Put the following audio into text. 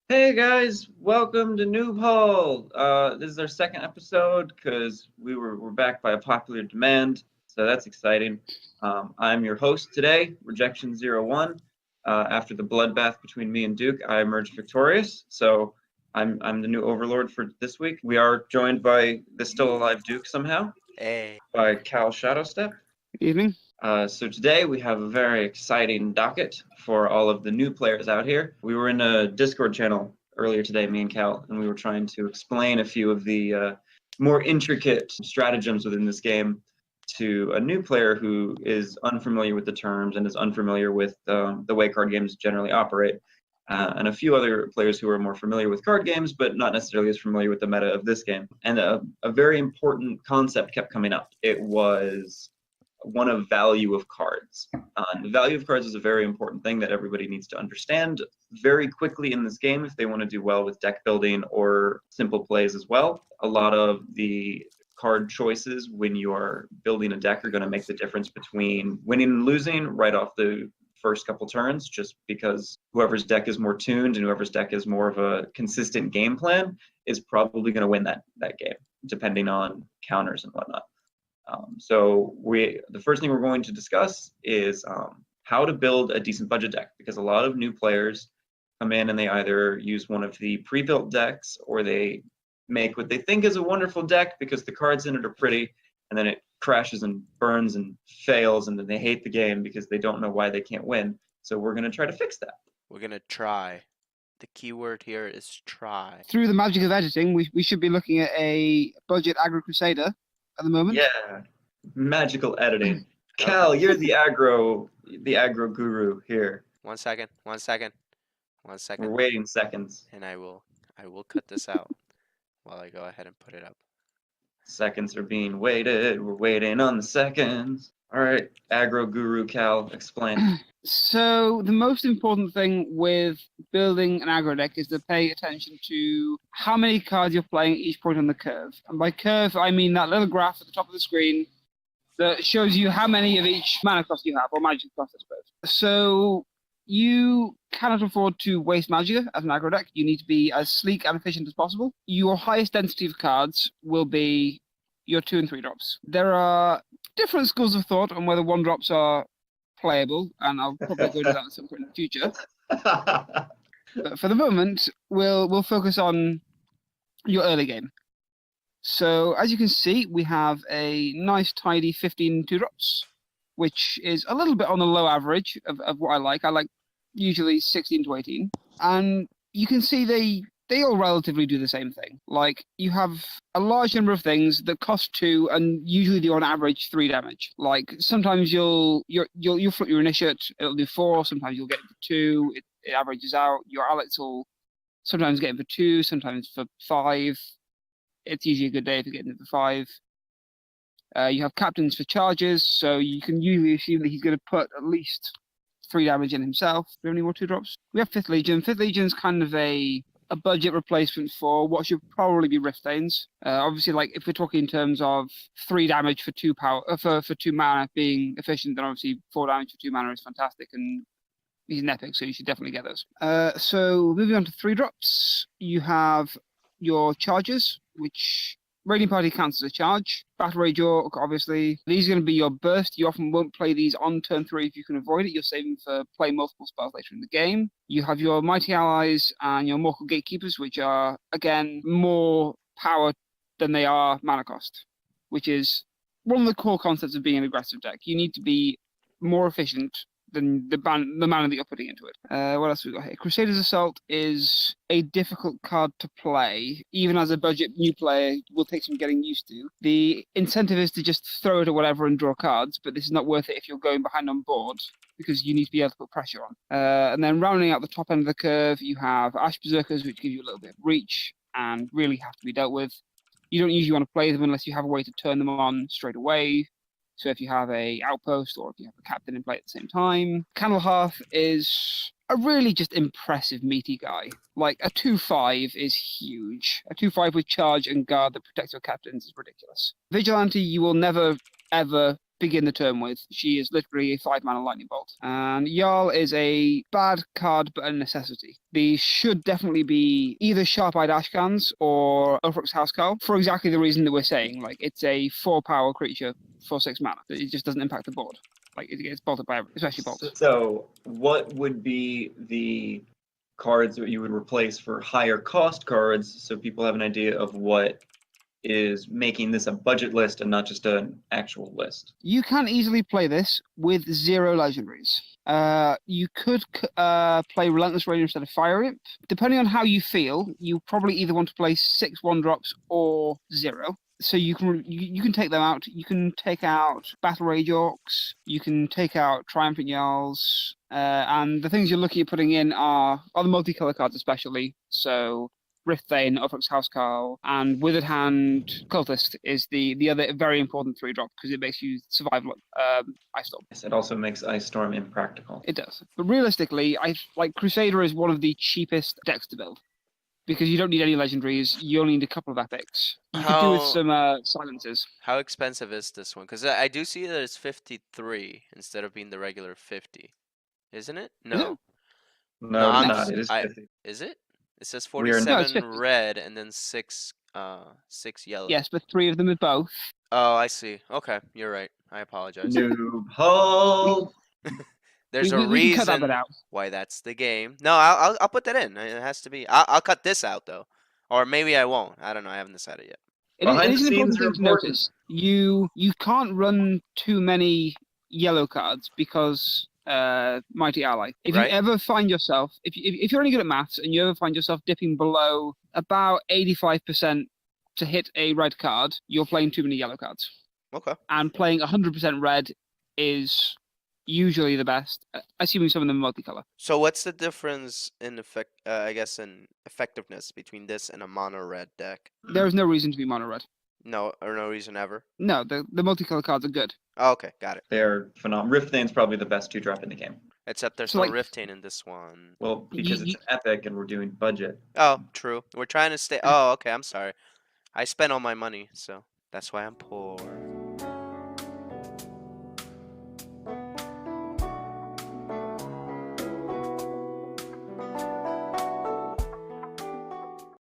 Hey guys, welcome to Noob Hall. This is our second episode because we're back by a popular demand, so that's exciting. I'm your host today, Rejection01. After the bloodbath between me and Duke, I emerged victorious. So I'm the new overlord for this week. We are joined by the still alive Duke somehow, Hey. by KalShadowStep. Evening. So today we have a very exciting docket for all of the new players out here. We were in a Discord channel earlier today, me and Cal, and we were trying to explain a few of the more intricate stratagems within this game to a new player who is unfamiliar with the terms and is unfamiliar with the way card games generally operate. And a few other players who are more familiar with card games, but not necessarily as familiar with the meta of this game. And a very important concept kept coming up. It was one of value of cards. The value of cards is a very important thing that everybody needs to understand very quickly in this game if they want to do well with deck building or simple plays as well. A lot of the card choices when you are building a deck are going to make the difference between winning and losing right off the first couple turns, just because whoever's deck is more tuned and whoever's deck is more of a consistent game plan is probably going to win that game, depending on counters and whatnot. So the first thing we're going to discuss is how to build a decent budget deck, because a lot of new players come in and they either use one of the pre-built decks or they make what they think is a wonderful deck because the cards in it are pretty, and then it crashes and burns and fails, and then they hate the game because they don't know why they can't win. So we're going to try to fix that. We're gonna try. The key word here is try. Through the magic of editing, we should be looking at a Budget Aggro Crusader at the moment. Yeah, magical editing. Cal, you're the aggro guru here. 1 second. 1 second. 1 We're second. waiting seconds. And I will cut this out while I go ahead and put it up. Seconds are being waited. We're waiting on the seconds. All right, aggro guru Cal, explain. So the most important thing with building an aggro deck is to pay attention to how many cards you're playing at each point on the curve. And by curve, I mean that little graph at the top of the screen that shows you how many of each mana cost you have, or magic cost, I suppose. So you cannot afford to waste Magica as an aggro deck. You need to be as sleek and efficient as possible. Your highest density of cards will be your 2 and 3 drops. There are different schools of thought on whether 1 drops are playable, and I'll probably go into that at some point in the future. But for the moment, we'll focus on your early game. So as you can see, we have a nice tidy 15 2-drops, which is a little bit on the low average of what I like. I like usually 16 to 18. And you can see they all relatively do the same thing. Like, you have a large number of things that cost 2 and usually do on average 3 damage. Like, sometimes you'll flip your initiate, it'll do 4, sometimes you'll get it for 2, it averages out. Your Alex will sometimes get it for 2, sometimes for 5. It's usually a good day if you're getting it for 5. You have captains for charges, so you can usually assume that he's going to put at least 3 damage in himself. Do we have any more 2-drops? We have Fifth Legion. Fifth Legion's kind of a budget replacement for what should probably be Riftstains. Obviously, like, if we're talking in terms of 3 damage for 2 power for 2 mana being efficient, then obviously 4 damage for 2 mana is fantastic, and he's an epic, so you should definitely get those. So moving on to 3-drops, you have your charges, which Raiding Party counts as a charge. Battle Rage Orc, obviously. These are going to be your burst. You often won't play these on turn 3 if you can avoid it. You're saving for playing multiple spells later in the game. You have your Mighty Allies and your Mortal Gatekeepers, which are, again, more power than they are mana cost, which is one of the core concepts of being an aggressive deck. You need to be more efficient than the mana that you're putting into it. What else have we got here? Crusader's Assault is a difficult card to play. Even as a budget new player, will take some getting used to. The incentive is to just throw it at whatever and draw cards, but this is not worth it if you're going behind on board, because you need to be able to put pressure on. And then rounding out the top end of the curve, you have Ash Berserkers, which give you a little bit of reach and really have to be dealt with. You don't usually want to play them unless you have a way to turn them on straight away. So if you have a outpost or if you have a captain in play at the same time. Candlehearth is a really just impressive meaty guy. Like, a 2/5 is huge. A 2/5 with charge and guard that protects your captains is ridiculous. Vigilante, you will never ever begin the turn with. She is literally a 5-mana lightning bolt. And Jarl is a bad card but a necessity. These should definitely be either Sharp-Eyed Ashcans or Ulfric's Housecarl for exactly the reason that we're saying. Like, it's a 4-power creature for 6 mana. It just doesn't impact the board. Like, it gets bolted by especially bolts. So what would be the cards that you would replace for higher cost cards so people have an idea of what is making this a budget list and not just an actual list? You can easily play this with 0 legendaries. You could play Relentless Rage instead of Fire Imp. Depending on how you feel, you probably either want to play 6 1-drops or 0. So you can take them out. You can take out Battle Rage Orcs. You can take out Triumphant Jarls. And the things you're looking at putting in are the multicolor cards especially. So Rift Thane, Ulfric's Housecarl, and Withered Hand Cultist is the other very important 3-drop because it makes you survive Ice Storm. Yes, it also makes Ice Storm impractical. It does. But realistically, Crusader is one of the cheapest decks to build because you don't need any legendaries. You only need a couple of epics. You could do with some silences. How expensive is this one? Because I do see that it's 53 instead of being the regular 50. Isn't it? No. No, it's not. It is 50. Is it? It says We are- 47 red and then 6 yellow. Yes, but 3 of them are both. Oh, I see. Okay, you're right. I apologize. Noob hole. There's a we can cut that reason bit out. why that's the game. No, I'll put that in. It has to be. I'll cut this out though, or maybe I won't. I don't know. I haven't decided yet. It Behind is the an important scenes are thing to important. notice. You can't run too many yellow cards because Mighty Ally. If Right. you ever find yourself, if you're only good at maths and you ever find yourself dipping below about 85% to hit a red card, you're playing too many yellow cards. Okay. And playing 100% red is usually the best, assuming some of them are multicolor. So what's the difference in I guess in effectiveness between this and a mono red deck? There is no reason to be mono red. No, or no reason ever. No, the multicolor cards are good. Oh, okay, got it. They're phenomenal. Rift Thane's probably the best 2-drop in the game. Except there's So, no like- Riftane in this one. Well, because it's an epic and we're doing budget. Oh, true. We're trying to stay. Oh, okay. I'm sorry. I spent all my money, so that's why I'm poor.